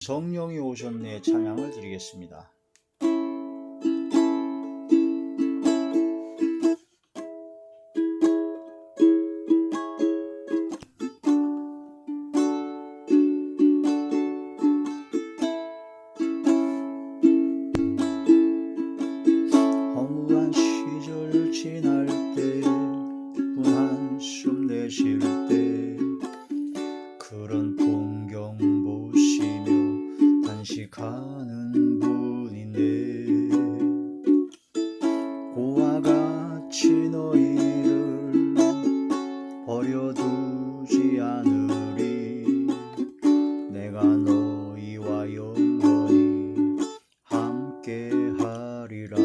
성령이 오셨네 찬양을 드리겠습니다. 허무한 시절 지날 때 분 한숨 내쉴 때 그런 풍경 보시며 단식하는 분인데 고와 같이 너희를 버려두지 않으리 내가 너희와 영원히 함께하리라.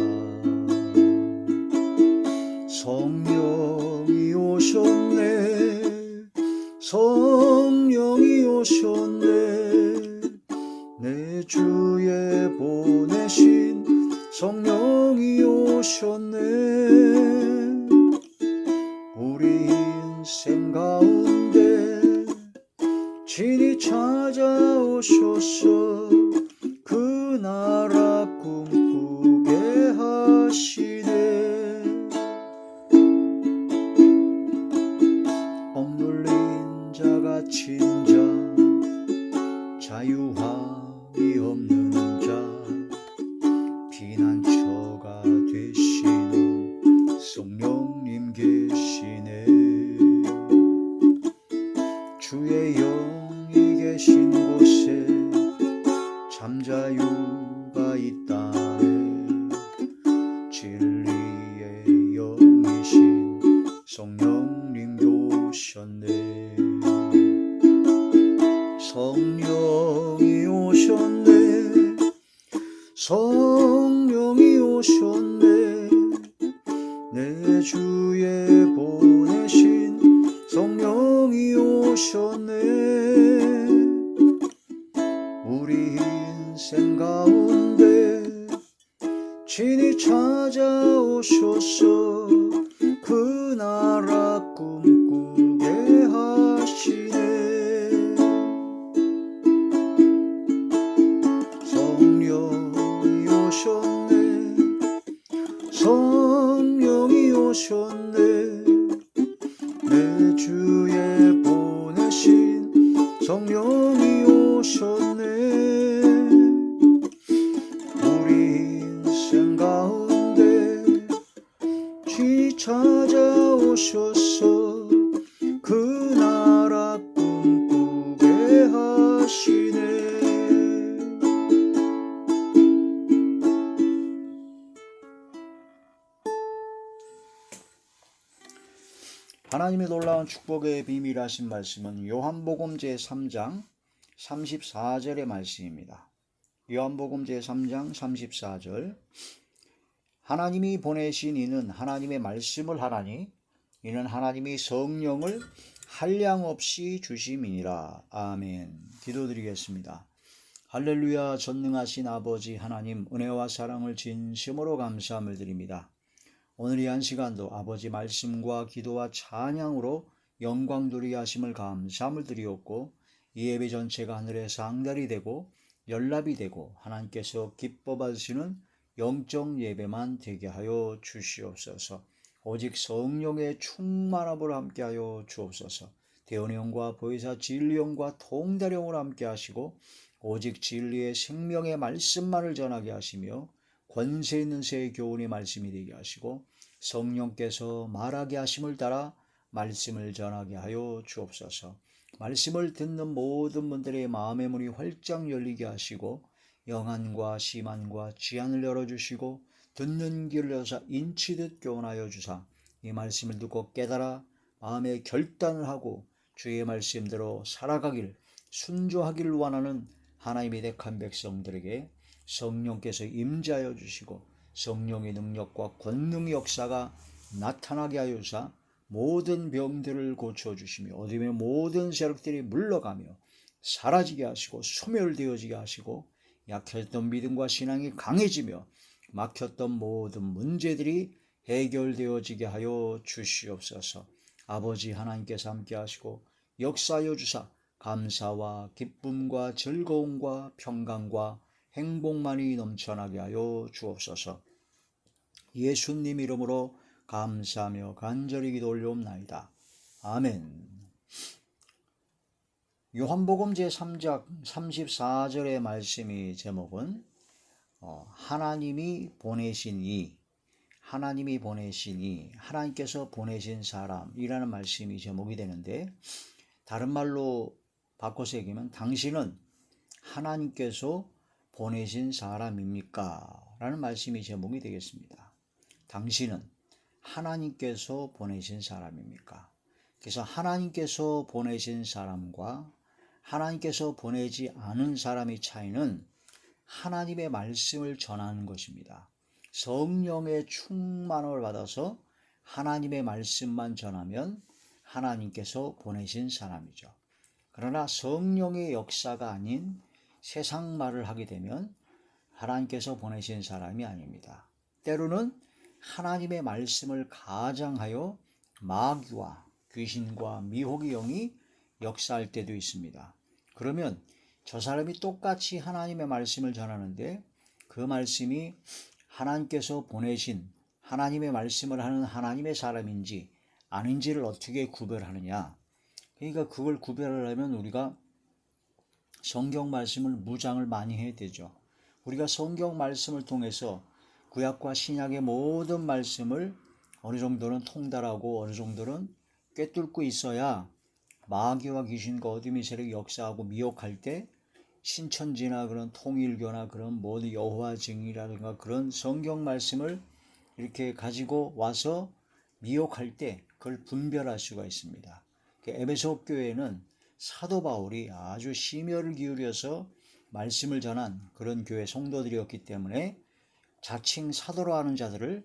성령이 오셨네 성령이 오셨네 내 주에 보내신 성령이 오셨네 우리 인생 가운데 친히 찾아오셔서 그 나라 꿈꾸게 하시네 억눌린 자 갇힌 자 자유함이 없는 자 피난처가 되시는 성령님 계시네 주의 영이 계신 곳에 잠자유가 있다네 진리의 영이신 성령님 오셨네 성령이 오셨네 성령이 오셨네 내 주에 보내신 성령이 오셨네 우리 인생 가운데 친히 찾아오셔서 그 나라 꿈꾸게 하시네 성령이 오셨네 성령이 오셨네 내 주에 보내신 성령이 오셨네 우리 인생 가운데 친히 찾아오셔서 그 나라 꿈꾸게 하시네 하나님의 놀라운 축복의 비밀하신 말씀은 요한복음 제3장 34절의 말씀입니다. 요한복음 제3장 34절 하나님이 보내신 이는 하나님의 말씀을 하나니 이는 하나님이 성령을 한량없이 주심이니라. 아멘. 기도드리겠습니다. 할렐루야. 전능하신 아버지 하나님 은혜와 사랑을 진심으로 감사함을 드립니다. 오늘 이 한 시간도 아버지 말씀과 기도와 찬양으로 영광돌이 하심을 감사함을 드리옵고 이 예배 전체가 하늘의 상달이 되고 연락이 되고 하나님께서 기뻐 받으시는 영적 예배만 되게 하여 주시옵소서. 오직 성령의 충만함을 함께하여 주옵소서. 대언형과 보혜사 진리형과 통달형을 함께 하시고 오직 진리의 생명의 말씀만을 전하게 하시며 권세 있는 새 교훈의 말씀이 되게 하시고 성령께서 말하게 하심을 따라 말씀을 전하게 하여 주옵소서. 말씀을 듣는 모든 분들의 마음의 문이 활짝 열리게 하시고 영안과 심안과 지안을 열어주시고 듣는 귀를 여사 인치듯 교훈하여 주사 이 말씀을 듣고 깨달아 마음에 결단을 하고 주의 말씀대로 살아가길 순종하기를 원하는 하나님의 택한 백성들에게 성령께서 임재하여 주시고 성령의 능력과 권능의 역사가 나타나게 하여 주사 모든 병들을 고쳐주시며 어둠의 모든 세력들이 물러가며 사라지게 하시고 소멸되어지게 하시고 약했던 믿음과 신앙이 강해지며 막혔던 모든 문제들이 해결되어지게 하여 주시옵소서. 아버지 하나님께서 함께 하시고 역사하여 주사 감사와 기쁨과 즐거움과 평강과 행복만이 넘쳐나게 하여 주옵소서. 예수님 이름으로 감사하며 간절히 기도 올려옵나이다. 아멘. 요한복음 제3장 34절의 말씀이 제목은 하나님이 보내신 이, 하나님께서 보내신 사람이라는 말씀이 제목이 되는데, 다른 말로 바꿔서 얘기하면 당신은 하나님께서 보내신 사람입니까? 라는 말씀이 제목이 되겠습니다. 당신은 하나님께서 보내신 사람입니까? 그래서 하나님께서 보내신 사람과 하나님께서 보내지 않은 사람의 차이는 하나님의 말씀을 전하는 것입니다. 성령의 충만을 받아서 하나님의 말씀만 전하면 하나님께서 보내신 사람이죠. 그러나 성령의 역사가 아닌 세상 말을 하게 되면 하나님께서 보내신 사람이 아닙니다. 때로는 하나님의 말씀을 가장하여 마귀와 귀신과 미혹의 영이 역사할 때도 있습니다. 그러면 저 사람이 똑같이 하나님의 말씀을 전하는데 그 말씀이 하나님께서 보내신 하나님의 말씀을 하는 하나님의 사람인지 아닌지를 어떻게 구별하느냐. 그러니까 그걸 구별하려면 우리가 성경 말씀을 무장을 많이 해야 되죠. 우리가 성경 말씀을 통해서 구약과 신약의 모든 말씀을 어느 정도는 통달하고 어느 정도는 꿰뚫고 있어야 마귀와 귀신과 어둠의 세력이 역사하고 미혹할 때 신천지나 그런 통일교나 그런 모든 여호와 증인이라든가 그런 성경 말씀을 이렇게 가지고 와서 미혹할 때 그걸 분별할 수가 있습니다. 에베소 교회는 사도 바울이 아주 심혈을 기울여서 말씀을 전한 그런 교회 성도들이었기 때문에 자칭 사도로 하는 자들을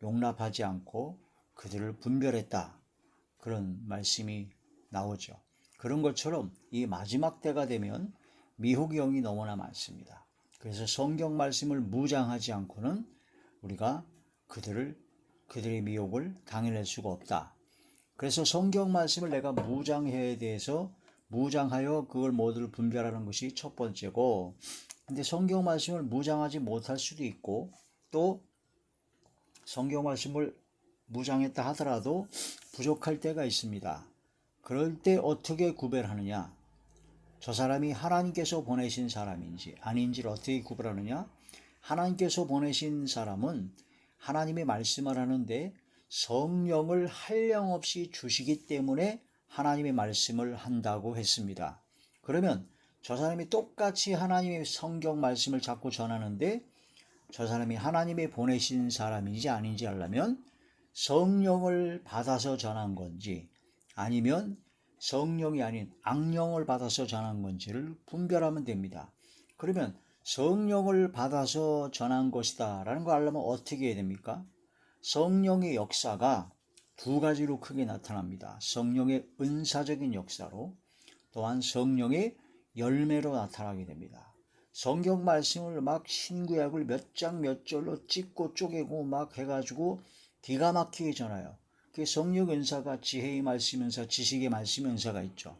용납하지 않고 그들을 분별했다. 그런 말씀이 나오죠. 그런 것처럼 이 마지막 때가 되면 미혹의 영이 너무나 많습니다. 그래서 성경 말씀을 무장하지 않고는 우리가 그들의 미혹을 당해낼 수가 없다. 그래서 성경 말씀을 내가 무장해야 돼서 무장하여 그걸 모두를 분별하는 것이 첫 번째고, 근데 성경 말씀을 무장하지 못할 수도 있고, 또 성경 말씀을 무장했다 하더라도 부족할 때가 있습니다. 그럴 때 어떻게 구별하느냐? 저 사람이 하나님께서 보내신 사람인지 아닌지를 어떻게 구별하느냐? 하나님께서 보내신 사람은 하나님의 말씀을 하는데 성령을 한량없이 주시기 때문에 하나님의 말씀을 한다고 했습니다. 그러면 저 사람이 똑같이 하나님의 성경 말씀을 자꾸 전하는데 저 사람이 하나님의 보내신 사람인지 아닌지 알려면 성령을 받아서 전한 건지 아니면 성령이 아닌 악령을 받아서 전한 건지를 분별하면 됩니다. 그러면 성령을 받아서 전한 것이다 라는 걸 알려면 어떻게 해야 됩니까? 성령의 역사가 두 가지로 크게 나타납니다. 성령의 은사적인 역사로, 또한 성령의 열매로 나타나게 됩니다. 성경 말씀을 막 신구약을 몇 장 몇 절로 찍고 쪼개고 막 해가지고 기가 막히게 전해요. 그 성령 은사가 지혜의 말씀 은사, 지식의 말씀 은사가 있죠.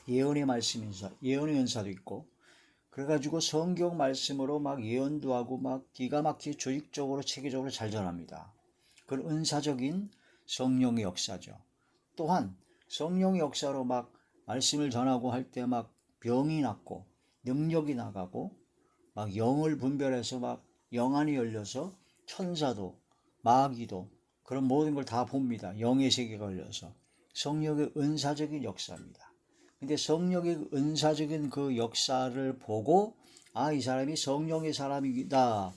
예언의 말씀 은사, 예언의 은사도 있고, 그래가지고 성경 말씀으로 막 예언도 하고 막 기가 막히게 조직적으로 체계적으로 잘 전합니다. 그건 은사적인 성령의 역사죠. 또한 성령의 역사로 막 말씀을 전하고 할 때 막 병이 낫고 능력이 나가고 막 영을 분별해서 막 영안이 열려서 천사도 마귀도 그런 모든 걸 다 봅니다. 영의 세계가 열려서 성령의 은사적인 역사입니다. 근데 성령의 은사적인 그 역사를 보고 이 사람이 성령의 사람이다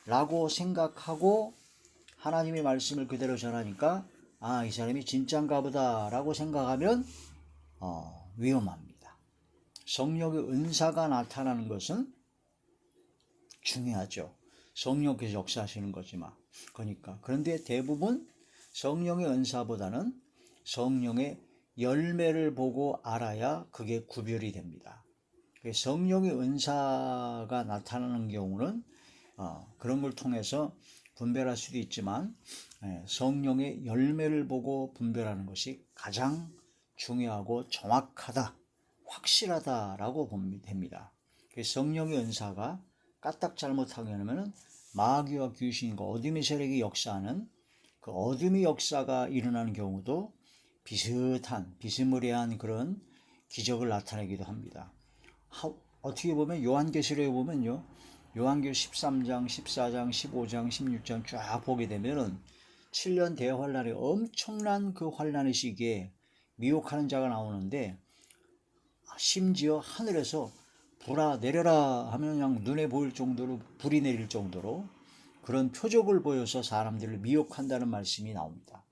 라고 생각하고 하나님의 말씀을 그대로 전하니까 이 사람이 진짜인가 보다 라고 생각하면 위험합니다. 성령의 은사가 나타나는 것은 중요하죠. 성령께서 역사하시는 거지만. 그런데 대부분 성령의 은사보다는 성령의 열매를 보고 알아야 그게 구별이 됩니다. 성령의 은사가 나타나는 경우는 그런 걸 통해서 분별할 수도 있지만 성령의 열매를 보고 분별하는 것이 가장 중요하고 정확하다, 확실하다라고 보면 됩니다. 성령의 은사가 까딱 잘못하게 하면 마귀와 귀신과 어둠의 세력이 역사하는 그 어둠의 역사가 일어나는 경우도 비스무리한 그런 기적을 나타내기도 합니다. 어떻게 보면 요한계시록에 보면요, 요한계시록 13장, 14장, 15장, 16장 쫙 보게 되면은 7년 대환란에 엄청난 그 환란의 시기에 미혹하는 자가 나오는데, 심지어 하늘에서 불아 내려라 하면 그냥 눈에 보일 정도로 불이 내릴 정도로 그런 표적을 보여서 사람들을 미혹한다는 말씀이 나옵니다.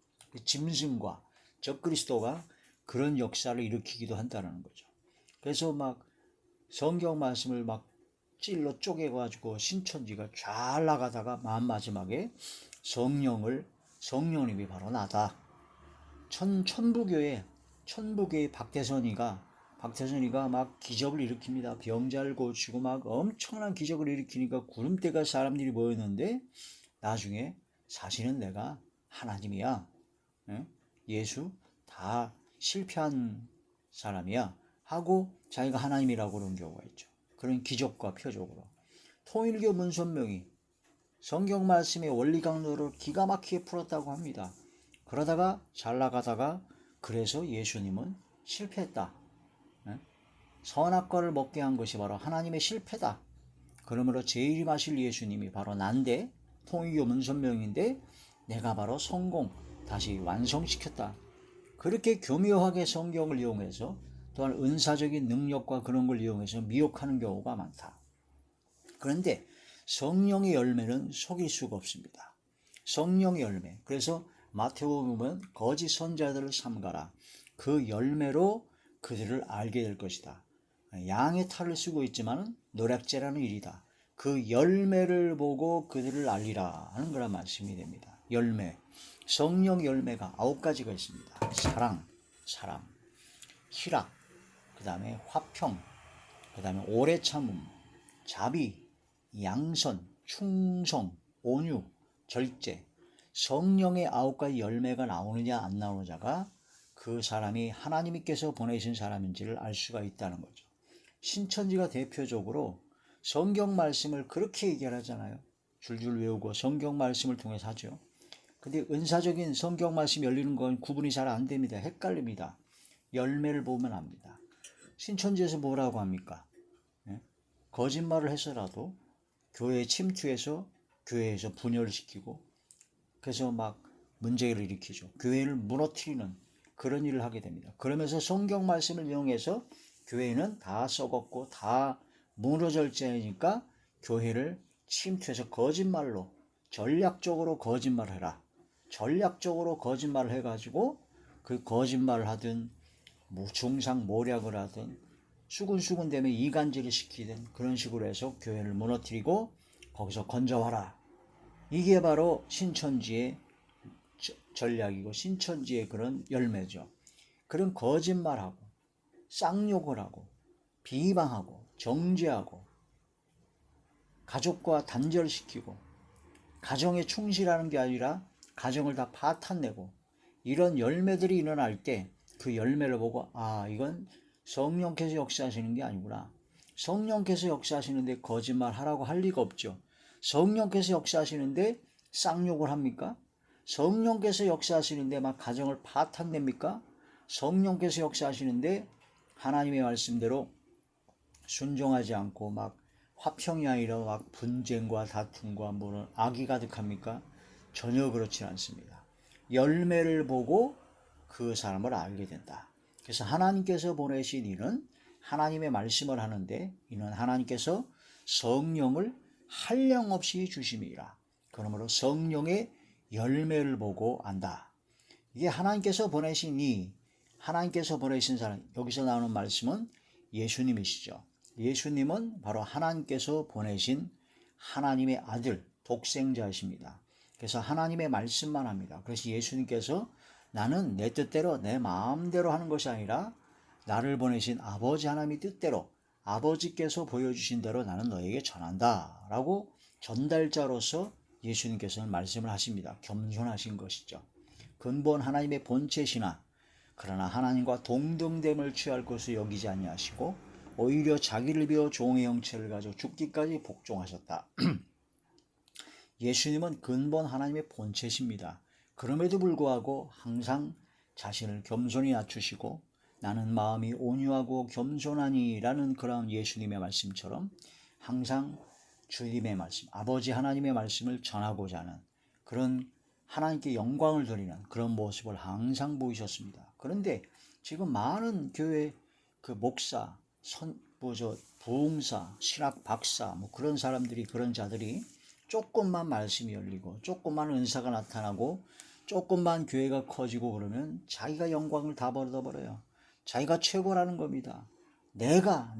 짐승과 적그리스도가 그런 역사를 일으키기도 한다는 거죠. 그래서 막 성경 말씀을 막 찔러 쪼개가지고 신천지가 잘 나가다가 마지막에 성령님이 바로 나다. 천부교의 박태선이가 막 기적을 일으킵니다. 병자를 고치고 막 엄청난 기적을 일으키니까 구름대가 사람들이 모였는데, 나중에 사실은 내가 하나님이야, 예수 다 실패한 사람이야 하고 자기가 하나님이라고 그런 경우가 있죠. 그런 기적과 표적으로 통일교 문선명이 성경 말씀의 원리 강도를 기가 막히게 풀었다고 합니다. 그러다가 잘 나가다가 그래서 예수님은 실패했다. 선악과를 먹게 한 것이 바로 하나님의 실패다. 그러므로 재림하실 예수님이 바로 난데, 통일교 문선명인데 내가 바로 다시 완성시켰다. 그렇게 교묘하게 성경을 이용해서 또한 은사적인 능력과 그런 걸 이용해서 미혹하는 경우가 많다. 그런데 성령의 열매는 속일 수가 없습니다. 성령의 열매. 그래서 마태복음 보면 거짓 선자들을 삼가라. 그 열매로 그들을 알게 될 것이다. 양의 탈을 쓰고 있지만 노략질하는 일이다. 그 열매를 보고 그들을 알리라 하는 그런 말씀이 됩니다. 열매. 성령 열매가 9가지가 있습니다. 사랑, 희락, 그 다음에 화평, 그 다음에 오래 참음, 자비, 양선, 충성, 온유, 절제. 성령의 9가지 열매가 나오느냐 안 나오느냐가 그 사람이 하나님께서 보내신 사람인지를 알 수가 있다는 거죠. 신천지가 대표적으로 성경 말씀을 그렇게 얘기하잖아요. 줄줄 외우고 성경 말씀을 통해서 하죠. 근데 은사적인 성경 말씀 열리는 건 구분이 잘 안 됩니다. 헷갈립니다. 열매를 보면 압니다. 신천지에서 뭐라고 합니까? 거짓말을 해서라도 교회에 침투해서 교회에서 분열을 시키고 그래서 막 문제를 일으키죠. 교회를 무너뜨리는 그런 일을 하게 됩니다. 그러면서 성경 말씀을 이용해서 교회는 다 썩었고 다 무너졌으니까 교회를 침투해서 거짓말로 전략적으로 거짓말을 해라. 전략적으로 거짓말을 해가지고 그 거짓말을 하든 뭐 중상모략을 하든 수군수군 되면 이간질을 시키든 그런 식으로 해서 교회를 무너뜨리고 거기서 건져와라. 이게 바로 신천지의 전략이고 신천지의 그런 열매죠. 그런 거짓말하고 쌍욕을 하고 비방하고 정죄하고 가족과 단절시키고 가정에 충실하는 게 아니라 가정을 다 파탄내고 이런 열매들이 일어날 때 그 열매를 보고 이건 성령께서 역사하시는 게 아니구나. 성령께서 역사하시는데 거짓말하라고 할 리가 없죠. 성령께서 역사하시는데 쌍욕을 합니까? 성령께서 역사하시는데 막 가정을 파탄냅니까? 성령께서 역사하시는데 하나님의 말씀대로 순종하지 않고 막 화평이 아니라 막 분쟁과 다툼과 뭐는 악이 가득합니까? 전혀 그렇지 않습니다. 열매를 보고 그 사람을 알게 된다. 그래서 하나님께서 보내신 이는 하나님의 말씀을 하는데 이는 하나님께서 성령을 한량없이 주심이라. 그러므로 성령의 열매를 보고 안다. 이게 하나님께서 보내신 하나님께서 보내신 사람, 여기서 나오는 말씀은 예수님이시죠. 예수님은 바로 하나님께서 보내신 하나님의 아들, 독생자이십니다. 그래서 하나님의 말씀만 합니다. 그래서 예수님께서 나는 내 뜻대로 내 마음대로 하는 것이 아니라 나를 보내신 아버지 하나님의 뜻대로 아버지께서 보여주신 대로 나는 너에게 전한다 라고 전달자로서 예수님께서는 말씀을 하십니다. 겸손하신 것이죠. 근본 하나님의 본체시나 그러나 하나님과 동등됨을 취할 것을 여기지 아니하시고 오히려 자기를 비워 종의 형체를 가지고 죽기까지 복종하셨다. 예수님은 근본 하나님의 본체십니다. 그럼에도 불구하고 항상 자신을 겸손히 낮추시고 나는 마음이 온유하고 겸손하니 라는 그런 예수님의 말씀처럼 항상 주님의 말씀, 아버지 하나님의 말씀을 전하고자 하는 그런 하나님께 영광을 돌리는 그런 모습을 항상 보이셨습니다. 그런데 지금 많은 교회 그 목사, 부흥사, 신학 박사 그런 사람들이 그런 자들이 조금만 말씀이 열리고 조금만 은사가 나타나고 조금만 교회가 커지고 그러면 자기가 영광을 다 벌어버려요. 자기가 최고라는 겁니다. 내가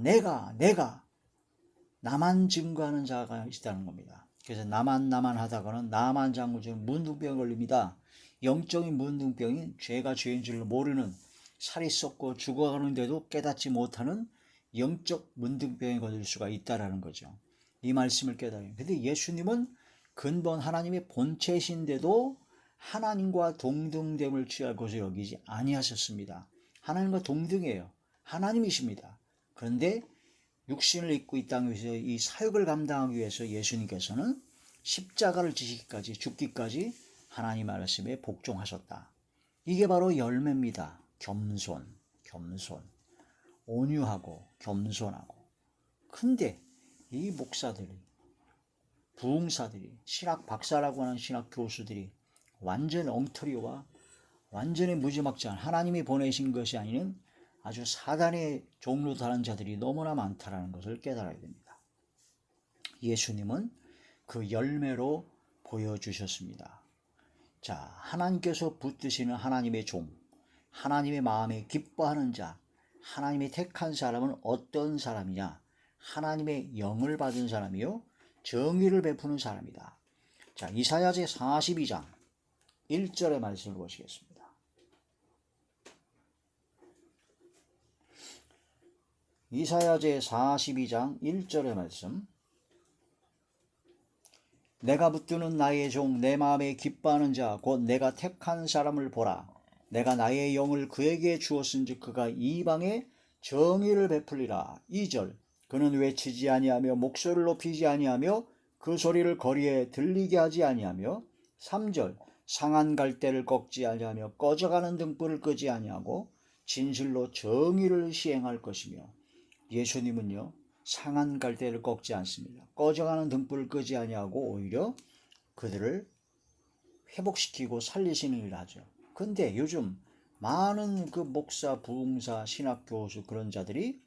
나만 증거하는 자가 있다는 겁니다. 그래서 나만 하다가는 나만 장구처럼 문둥병 걸립니다. 영적인 문둥병이 죄가 죄인 줄 모르는 살이 썩고 죽어가는데도 깨닫지 못하는 영적 문둥병에 걸릴 수가 있다라는 거죠. 이 말씀을 깨달아요. 근데 예수님은 근본 하나님의 본체신데도 하나님과 동등됨을 취할 것을 여기지 아니하셨습니다. 하나님과 동등해요. 하나님이십니다. 그런데 육신을 입고 이 땅에서 이 사역을 감당하기 위해서 예수님께서는 십자가를 지시기까지 죽기까지 하나님 말씀에 복종하셨다. 이게 바로 열매입니다. 겸손, 온유하고 겸손하고. 근데 이 목사들이, 부흥사들이, 신학 박사라고 하는 신학 교수들이 완전 엉터리와 완전히 무지막지한 하나님이 보내신 것이 아닌 아주 사단의 종로 다른 자들이 너무나 많다는 것을 깨달아야 됩니다. 예수님은 그 열매로 보여주셨습니다. 자, 하나님께서 붙드시는 하나님의 종, 하나님의 마음에 기뻐하는 자, 하나님의 택한 사람은 어떤 사람이냐? 하나님의 영을 받은 사람이요, 정의를 베푸는 사람이다. 자, 이사야제 42장 1절의 말씀을 보시겠습니다. 이사야제 42장 1절의 말씀. 내가 붙드는 나의 종, 내 마음에 기뻐하는 자, 곧 내가 택한 사람을 보라. 내가 나의 영을 그에게 주었은즉 그가 이방에 정의를 베풀리라. 2절. 그는 외치지 아니하며 목소리를 높이지 아니하며 그 소리를 거리에 들리게 하지 아니하며. 3절. 상한 갈대를 꺾지 아니하며 꺼져가는 등불을 끄지 아니하고 진실로 정의를 시행할 것이며. 예수님은요, 상한 갈대를 꺾지 않습니다. 꺼져가는 등불을 끄지 아니하고 오히려 그들을 회복시키고 살리시는 일을 하죠. 근데 요즘 많은 그 목사, 부흥사, 신학 교수 그런 자들이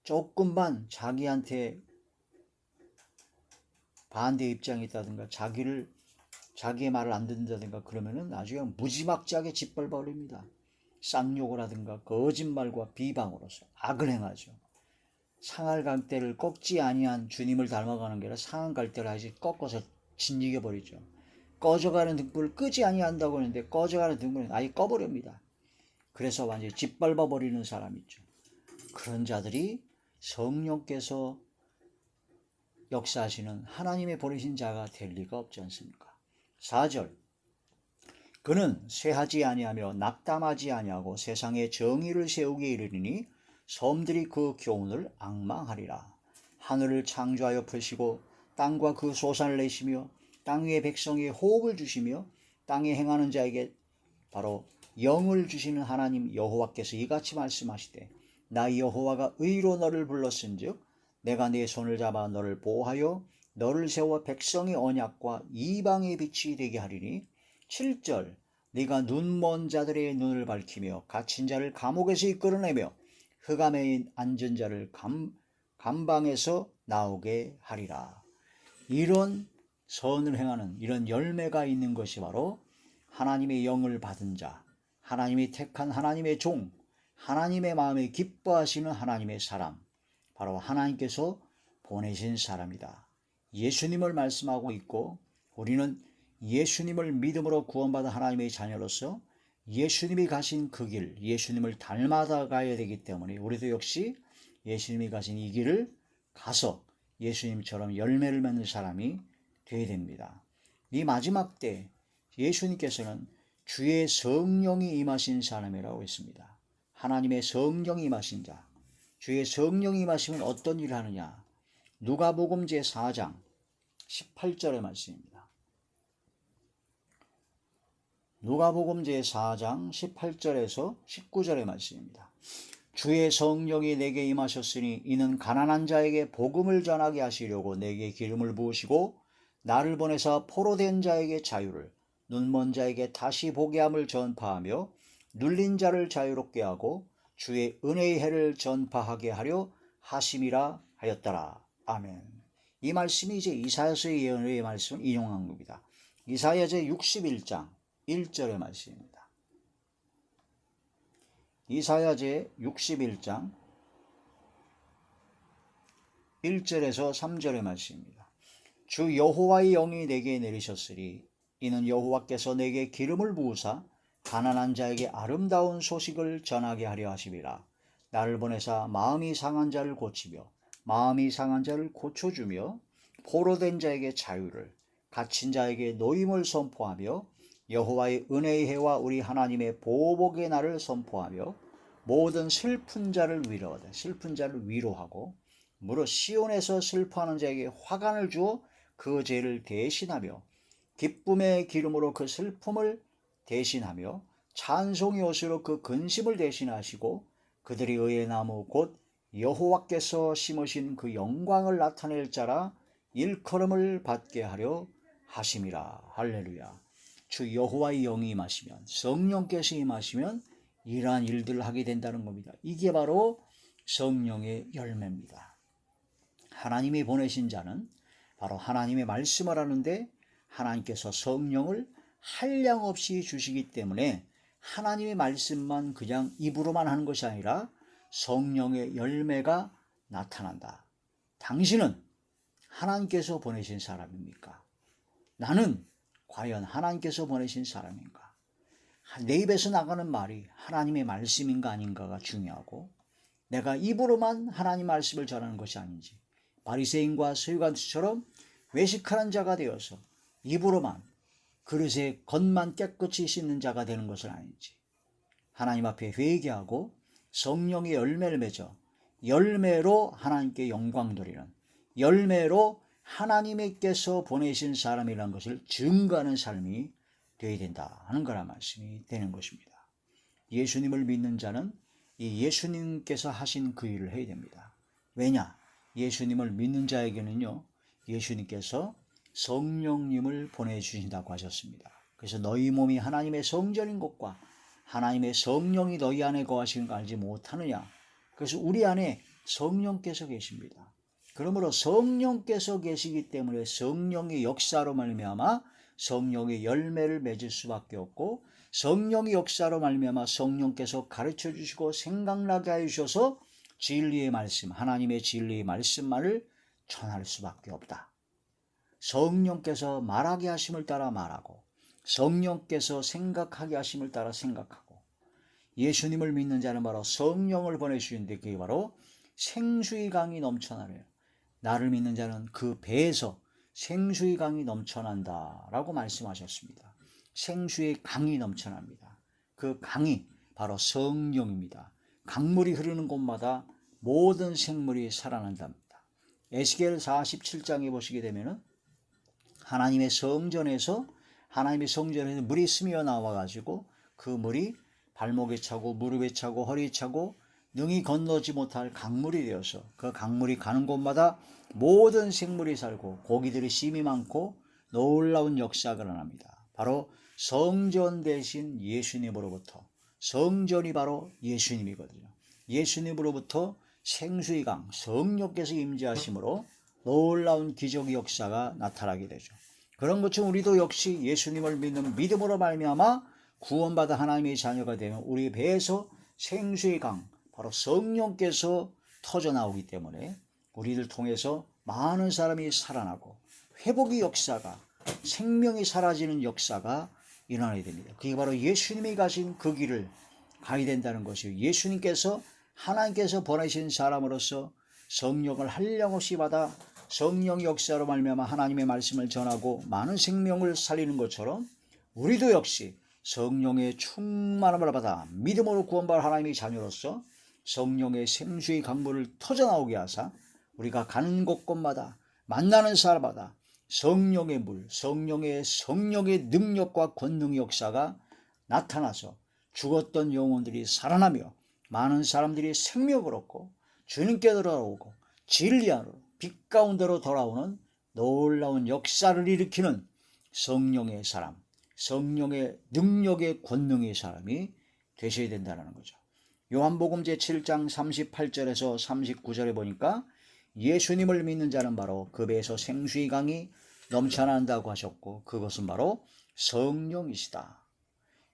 조금만 자기한테 반대 입장이 있다든가 자기의 말을 안 듣는다든가 그러면은 나중에 무지막지하게 짓밟아버립니다. 쌍욕을 하든가 거짓말과 비방으로서 악을 행하죠. 상할 갈대를 꺾지 아니한 주님을 닮아가는 게 아니라 상한 갈대를 아직 꺾어서 짓이겨 버리죠. 꺼져가는 등불을 끄지 아니한다고 하는데 꺼져가는 등불은 아예 꺼버립니다. 그래서 완전히 짓밟아 버리는 사람이 있죠. 그런 자들이 성령께서 역사하시는 하나님의 보내신 자가 될 리가 없지 않습니까? 4절. 그는 쇠하지 아니하며 낙담하지 아니하고 세상에 정의를 세우기에 이르리니 섬들이 그 교훈을 앙망하리라. 하늘을 창조하여 푸시고 땅과 그 소산을 내시며 땅 위의 백성에 호흡을 주시며 땅에 행하는 자에게 바로 영을 주시는 하나님 여호와께서 이같이 말씀하시되 나 여호와가 의로 너를 불렀은즉 내가 네 손을 잡아 너를 보호하여 너를 세워 백성의 언약과 이방의 빛이 되게 하리니. 7절. 네가 눈먼 자들의 눈을 밝히며 갇힌 자를 감옥에서 이끌어내며 흑암에 앉은 자를 감방에서 나오게 하리라. 이런 선을 행하는 이런 열매가 있는 것이 바로 하나님의 영을 받은 자, 하나님이 택한 하나님의 종, 하나님의 마음에 기뻐하시는 하나님의 사람, 바로 하나님께서 보내신 사람이다. 예수님을 말씀하고 있고 우리는 예수님을 믿음으로 구원받은 하나님의 자녀로서 예수님이 가신 그 길, 예수님을 닮아가야 되기 때문에 우리도 역시 예수님이 가신 이 길을 가서 예수님처럼 열매를 맺는 사람이 되어야 됩니다. 이 마지막 때 예수님께서는 주의 성령이 임하신 사람이라고 했습니다. 하나님의 성령이 임하신 자. 주의 성령이 임하시면 어떤 일을 하느냐? 누가복음 제4장 18절의 말씀입니다. 누가복음 제4장 18절에서 19절의 말씀입니다. 주의 성령이 내게 임하셨으니 이는 가난한 자에게 복음을 전하게 하시려고 내게 기름을 부으시고 나를 보내사 포로된 자에게 자유를, 눈먼 자에게 다시 보게 함을 전파하며 눌린 자를 자유롭게 하고 주의 은혜의 해를 전파하게 하려 하심이라 하였더라. 아멘. 이 말씀이 이제 이사야서의 예언의 말씀을 인용한 겁니다. 이사야 제 61장 1절의 말씀입니다. 이사야 제 61장 1절에서 3절의 말씀입니다. 주 여호와의 영이 내게 내리셨으리 이는 여호와께서 내게 기름을 부으사 가난한 자에게 아름다운 소식을 전하게 하려 하심이라. 나를 보내사 마음이 상한 자를 고치며 마음이 상한 자를 고쳐주며 포로된 자에게 자유를, 갇힌 자에게 노임을 선포하며 여호와의 은혜의 해와 우리 하나님의 보복의 날을 선포하며 모든 슬픈 자를 위로하고 무릇 시온에서 슬퍼하는 자에게 화관을 주어 그 죄를 대신하며 기쁨의 기름으로 그 슬픔을 대신하며 찬송의 옷으로 그 근심을 대신하시고 그들이 의의 나무 곧 여호와께서 심으신 그 영광을 나타낼 자라 일컬음을 받게 하려 하심이라. 할렐루야. 주 여호와의 영이 임하시면, 성령께서 임하시면 이러한 일들을 하게 된다는 겁니다. 이게 바로 성령의 열매입니다. 하나님이 보내신 자는 바로 하나님의 말씀을 하는데 하나님께서 성령을 한량없이 주시기 때문에 하나님의 말씀만 그냥 입으로만 하는 것이 아니라 성령의 열매가 나타난다. 당신은 하나님께서 보내신 사람입니까? 나는 과연 하나님께서 보내신 사람인가? 내 입에서 나가는 말이 하나님의 말씀인가 아닌가가 중요하고 내가 입으로만 하나님 말씀을 전하는 것이 아닌지 바리새인과 서기관처럼 외식하는 자가 되어서 입으로만 그릇에 겉만 깨끗이 씻는 자가 되는 것은 아닌지 하나님 앞에 회개하고 성령의 열매를 맺어 열매로 하나님께 영광 돌리는 열매로 하나님께서 보내신 사람이라는 것을 증거하는 삶이 되어야 된다 하는 거란 말씀이 되는 것입니다. 예수님을 믿는 자는 이 예수님께서 하신 그 일을 해야 됩니다. 왜냐? 예수님을 믿는 자에게는요, 예수님께서 성령님을 보내주신다고 하셨습니다. 그래서 너희 몸이 하나님의 성전인 것과 하나님의 성령이 너희 안에 거하시는 걸 알지 못하느냐? 그래서 우리 안에 성령께서 계십니다. 그러므로 성령께서 계시기 때문에 성령의 역사로 말미암아 성령의 열매를 맺을 수밖에 없고 성령의 역사로 말미암아 성령께서 가르쳐 주시고 생각나게 하여 주셔서 진리의 말씀, 하나님의 진리의 말씀만을 전할 수밖에 없다. 성령께서 말하게 하심을 따라 말하고 성령께서 생각하게 하심을 따라 생각하고 예수님을 믿는 자는 바로 성령을 보내주시는데 그게 바로 생수의 강이 넘쳐나네요. 나를 믿는 자는 그 배에서 생수의 강이 넘쳐난다라고 말씀하셨습니다. 생수의 강이 넘쳐납니다. 그 강이 바로 성령입니다. 강물이 흐르는 곳마다 모든 생물이 살아난답니다. 에스겔 47장에 보시게 되면 하나님의 성전에서 물이 스며 나와가지고 그 물이 발목에 차고 무릎에 차고 허리에 차고 능히 건너지 못할 강물이 되어서 그 강물이 가는 곳마다 모든 생물이 살고 고기들이 심이 많고 놀라운 역사가 일어납니다. 바로 성전 대신 예수님으로부터 성전이 바로 예수님이거든요. 예수님으로부터 생수의 강 성령께서 임재하심으로 놀라운 기적의 역사가 나타나게 되죠. 그런 것처럼 우리도 역시 예수님을 믿는 믿음으로 말미암아 구원받아 하나님의 자녀가 되면 우리 배에서 생수의 강 바로 성령께서 터져나오기 때문에 우리를 통해서 많은 사람이 살아나고 회복의 역사가 생명이 사라지는 역사가 일어나야 됩니다. 그게 바로 예수님이 가신 그 길을 가야 된다는 것이요. 예수님께서 하나님께서 보내신 사람으로서 성령을 한량없이 받아 성령 역사로 말미암아 하나님의 말씀을 전하고 많은 생명을 살리는 것처럼 우리도 역시 성령의 충만함을 받아 믿음으로 구원받은 하나님의 자녀로서 성령의 생수의 강물을 터져나오게 하사 우리가 가는 곳곳마다 만나는 사람마다 성령의 물, 성령의 능력과 권능의 역사가 나타나서 죽었던 영혼들이 살아나며 많은 사람들이 생명을 얻고 주님께 돌아오고 진리 안으로 빛 가운데로 돌아오는 놀라운 역사를 일으키는 성령의 사람, 성령의 능력의 권능의 사람이 되셔야 된다는 거죠. 요한복음 제7장 38절에서 39절에 보니까 예수님을 믿는 자는 바로 그 배에서 생수의 강이 넘쳐난다고 하셨고 그것은 바로 성령이시다.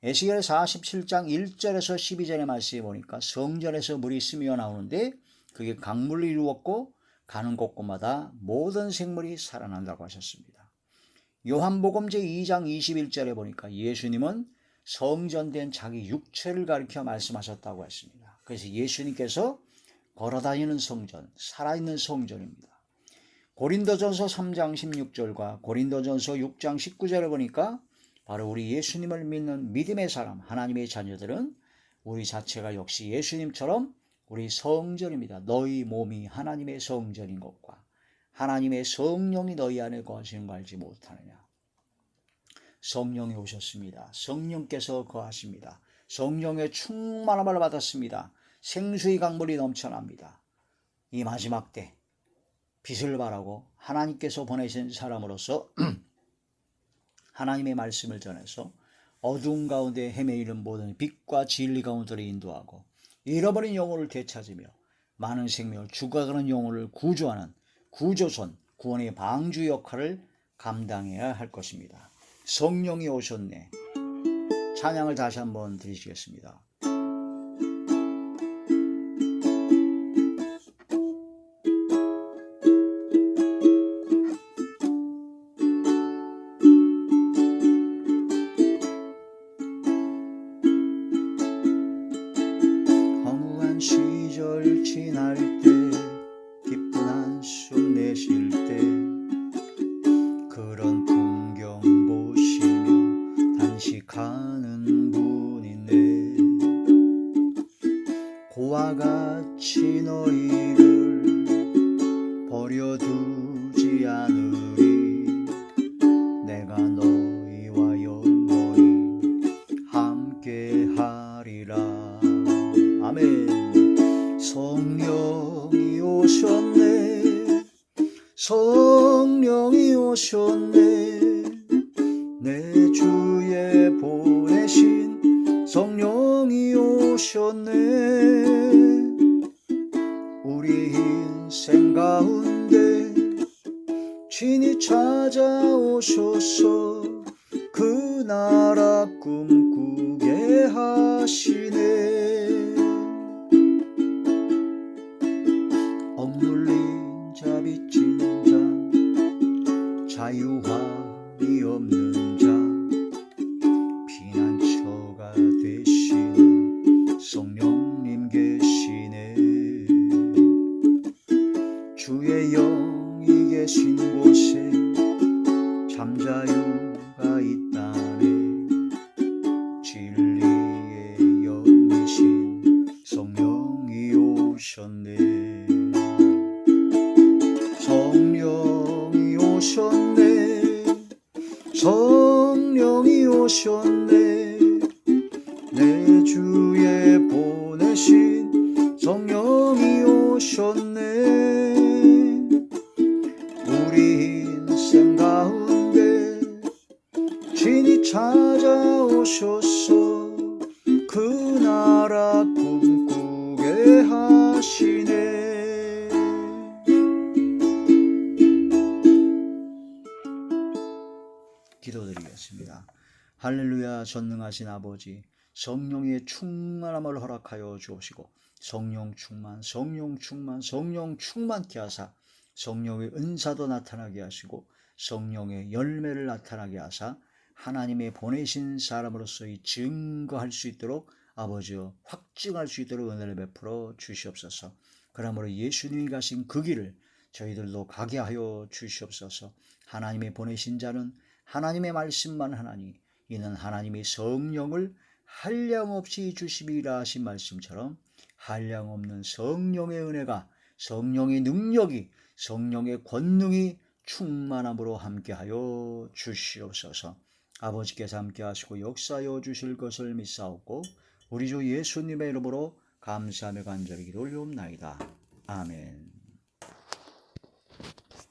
에스겔 47장 1절에서 12절의 말씀에 보니까 성전에서 물이 스며 나오는데 그게 강물로 이루었고 가는 곳곳마다 모든 생물이 살아난다고 하셨습니다. 요한복음 제2장 21절에 보니까 예수님은 성전된 자기 육체를 가리켜 말씀하셨다고 했습니다. 그래서 예수님께서 걸어다니는 성전, 살아있는 성전입니다. 고린도전서 3장 16절과 고린도전서 6장 19절에 보니까 바로 우리 예수님을 믿는 믿음의 사람, 하나님의 자녀들은 우리 자체가 역시 예수님처럼 우리 성전입니다. 너희 몸이 하나님의 성전인 것과 하나님의 성령이 너희 안에 거하시는 거 알지 못하느냐. 성령이 오셨습니다. 성령께서 거하십니다. 성령의 충만함을 받았습니다. 생수의 강물이 넘쳐납니다. 이 마지막 때 빛을 발하고 하나님께서 보내신 사람으로서 하나님의 말씀을 전해서 어두운 가운데 헤매이는 모든 빛과 진리 가운데로 인도하고 잃어버린 영혼을 되찾으며 많은 생명을 죽어가는 영혼을 구조하는 구조선, 구원의 방주 역할을 감당해야 할 것입니다. 성령이 오셨네. 찬양을 다시 한번 드리시겠습니다. 허무한 시절 지날 때 기쁜 한숨 내쉴 때 그런 풍경 보시며 단식하는 분인데 고와 같이 너희를 버려두지 않으리 내가 너희와 영원히 함께하리라. 아멘. 성령이 오셨네. 성령이 오셨네. 내 주에 보내신 성령이 오셨네. 우리 인생 가운데 친히 찾아오셔서 그 나라 꿈꾸게 하시네. 억눌린 자 빚진 자 자유함이 없는 자 피난처가 되시는 성령님 계시네. 주의 영이 계신 곳에 잠자유가 있다네. 진리의 영이신 성령이 오셨네. 성령이 오셨네. 성령이 오셨네. 내 주에 보내신 성령이 오셨네. 우리 인생 가운데 친히 찾아오셔서 그 나라 꿈꾸게 하시네. 기도드리겠습니다. 할렐루야. 전능하신 아버지, 성령의 충만함을 허락하여 주옵시고 성령 충만케 하사 성령의 은사도 나타나게 하시고 성령의 열매를 나타나게 하사 하나님의 보내신 사람으로서의 증거할 수 있도록 아버지여 확증할 수 있도록 은혜를 베풀어 주시옵소서. 그러므로 예수님이 가신 그 길을 저희들도 가게 하여 주시옵소서. 하나님의 보내신 자는 하나님의 말씀만 하나니 이는 하나님이 성령을 한량없이 주심이라 하신 말씀처럼 한량없는 성령의 은혜가, 성령의 능력이, 성령의 권능이 충만함으로 함께하여 주시옵소서. 아버지께서 함께하시고 역사하여 주실 것을 믿사옵고 우리 주 예수님의 이름으로 감사하며 간절히 기도 올리옵나이다. 아멘.